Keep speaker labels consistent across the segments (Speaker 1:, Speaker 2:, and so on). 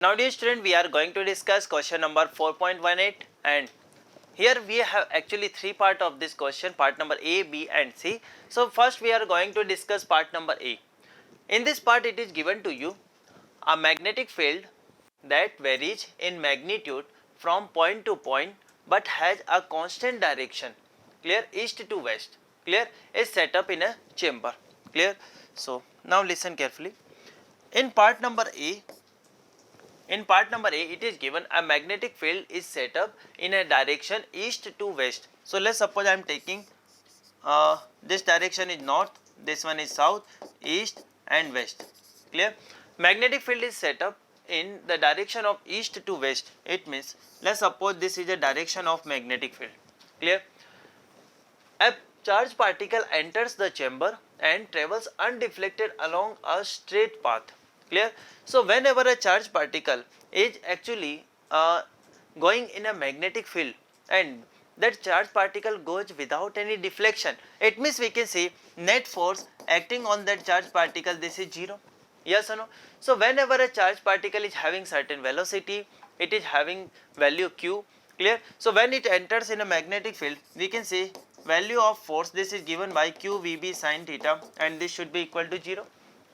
Speaker 1: Now dear student, we are going to discuss question number 4.18, and here we have actually three part of this question, part number A, B and C. So first we are going to discuss part number A. In this part it is given to you a magnetic field that varies in magnitude from point to point but has a constant direction, clear, east to west, clear, is set up in a chamber, clear. So now listen carefully. In part number A, it is given a magnetic field is set up in a direction east to west. So let's suppose I am taking this direction is north, this one is south, east and west, clear. Magnetic field is set up in the direction of east to west. It means let's suppose this is a direction of magnetic field, clear. A charged particle enters the chamber and travels undeflected along a straight path, clear. So whenever a charged particle is actually going in a magnetic field and that charged particle goes without any deflection, it means we can say net force acting on that charged particle, this is 0, yes or no. So whenever a charged particle is having certain velocity, it is having value q, clear. So when it enters in a magnetic field, we can say value of force, this is given by q vb sin theta, and this should be equal to 0,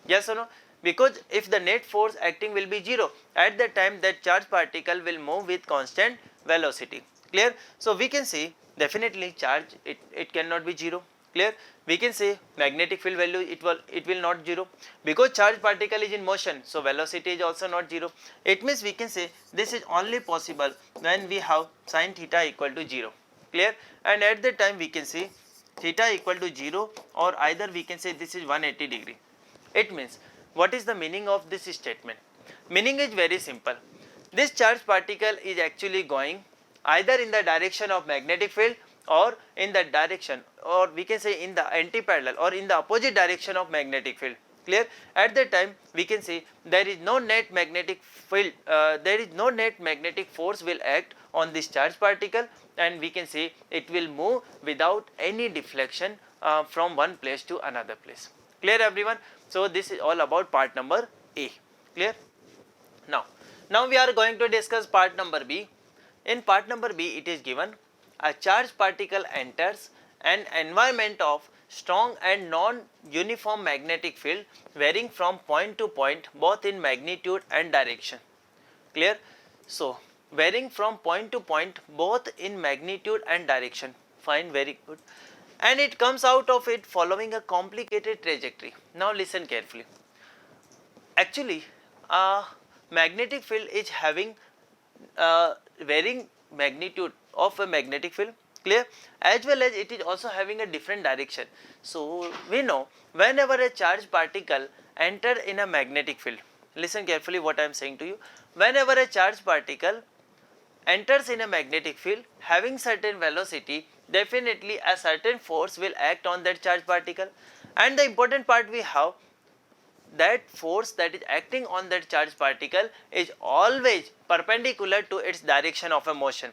Speaker 1: yes or no. Because if the net force acting will be 0, at that time that charged particle will move with constant velocity, clear. So we can say definitely charge it cannot be 0, clear. We can say magnetic field value it will not 0, because charged particle is in motion, so velocity is also not 0. It means we can say this is only possible when we have sin theta equal to 0, clear. And at that time we can say theta equal to 0, or either we can say this is 180 degree. It means what is the meaning of this statement? Meaning is very simple. This charged particle is actually going either in the direction of magnetic field or in the direction, or we can say in the anti-parallel or in the opposite direction of magnetic field, clear. At that time we can say there is no net magnetic field, there is no net magnetic force will act on this charged particle, and we can say it will move without any deflection from one place to another place, clear everyone. So this is all about part number A, clear. Now we are going to discuss part number B. In part number B it is given a charged particle enters an environment of strong and non-uniform magnetic field varying from point to point both in magnitude and direction, clear. So varying from point to point both in magnitude and direction, fine, very good. And it comes out of it following a complicated trajectory. Now listen carefully. Actually a magnetic field is having varying magnitude of a magnetic field, clear, as well as it is also having a different direction. So we know whenever a charged particle enter in a magnetic field, listen carefully what I am saying to you. Whenever a charged particle enters in a magnetic field having certain velocity, definitely a certain force will act on that charged particle, and the important part we have, that force that is acting on that charged particle is always perpendicular to its direction of a motion.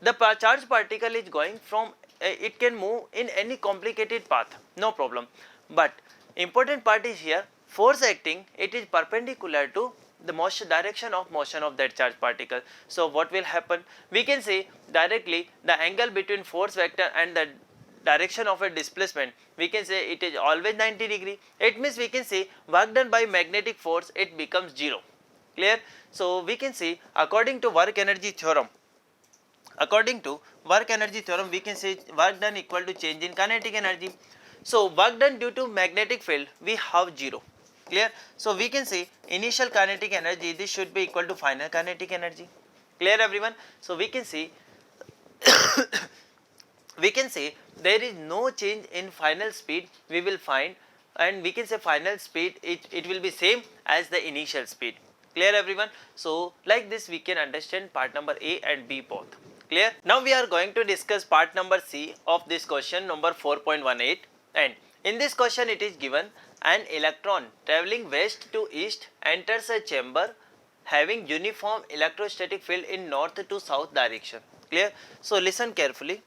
Speaker 1: The charged particle is going from it can move in any complicated path, no problem, but important part is here, force acting, it is perpendicular to the motion direction of motion of that charged particle. So what will happen, we can say directly the angle between force vector and the direction of a displacement, we can say it is always 90 degree. It means we can say work done by magnetic force it becomes 0, clear. So we can say according to work energy theorem, we can say work done equal to change in kinetic energy. So work done due to magnetic field we have 0, clear. So we can say initial kinetic energy, this should be equal to final kinetic energy, clear everyone. So we can say there is no change in final speed we will find, and we can say final speed it will be same as the initial speed, clear everyone. So like this we can understand part number A and B both, clear. Now we are going to discuss part number C of this question number 4.18, and in this question it is given an electron travelling west to east enters a chamber having uniform electrostatic field in north to south direction, clear. So listen carefully.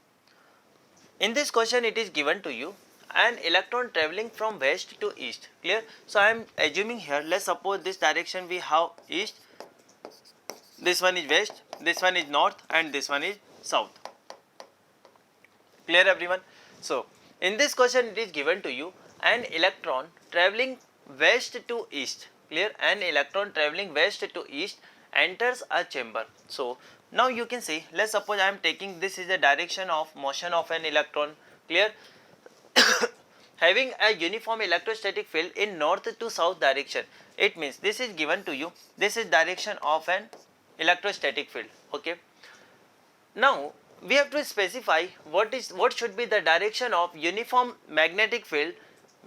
Speaker 1: In this question it is given to you an electron traveling from west to east. Clear? So I am assuming here, let's suppose this direction we have east, this one is west, this one is north, and this one is south. Clear everyone? So in this question it is given to you an electron traveling west to east. Clear? An electron traveling west to east enters a chamber. So now you can see, let's suppose I am taking, this is the direction of motion of an electron. Clear? Having a uniform electrostatic field in north to south direction, it means this is given to you, this is direction of an electrostatic field. Okay, now we have to specify what should be the direction of uniform magnetic field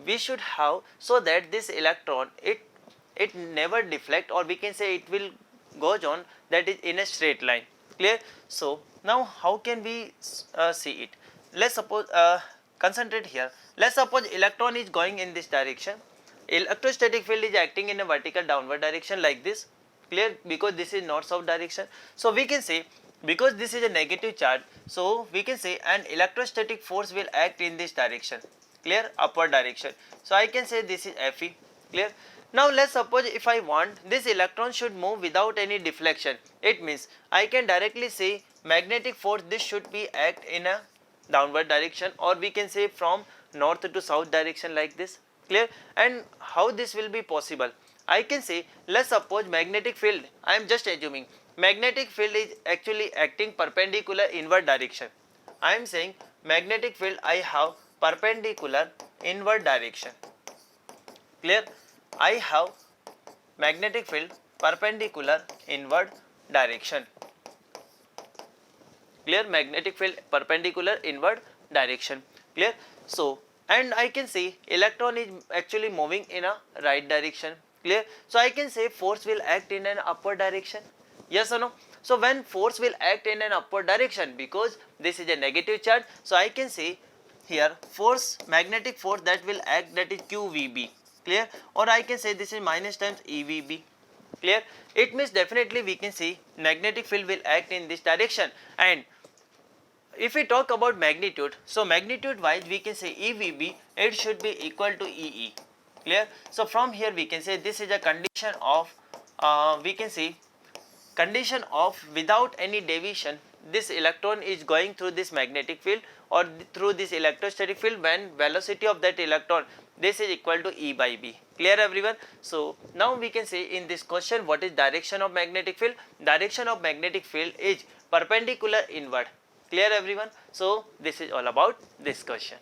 Speaker 1: we should have, so that this electron it never deflect, or we can say it will goes on, that is in a straight line. Clear? So now how can we see it? Let's suppose concentrate here. Let's suppose electron is going in this direction. Electrostatic field is acting in a vertical downward direction like this. Clear? Because this is north south direction. So we can say, because this is a negative charge, so we can say an electrostatic force will act in this direction. Clear? Upward direction. So I can say this is Fe. Clear? Now let's suppose if I want this electron should move without any deflection, it means I can directly say magnetic force, this should be act in a downward direction, or we can say from north to south direction like this. Clear? And how this will be possible? I can say, let's suppose magnetic field, I am just assuming magnetic field is actually acting perpendicular inward direction. I am saying magnetic field I have perpendicular inward direction. Clear? I have magnetic field perpendicular inward direction. Clear? Magnetic field perpendicular inward direction. Clear? So and I can say electron is actually moving in a right direction. Clear? So I can say force will act in an upward direction. Yes or no? So when force will act in an upward direction, because this is a negative charge, so I can say here force, magnetic force that will act, that is QVB. Clear? Or I can say this is minus times EVB. Clear? It means definitely we can see magnetic field will act in this direction. And if we talk about magnitude, so magnitude wise we can say EVB, it should be equal to EE. Clear? So from here we can say this is a condition of we can see condition of without any deviation, this electron is going through this magnetic field or through this electrostatic field when velocity of that electron, this is equal to E by B. Clear everyone? So now we can say in this question, what is direction of magnetic field? Direction of magnetic field is perpendicular inward. Clear everyone? So this is all about this question.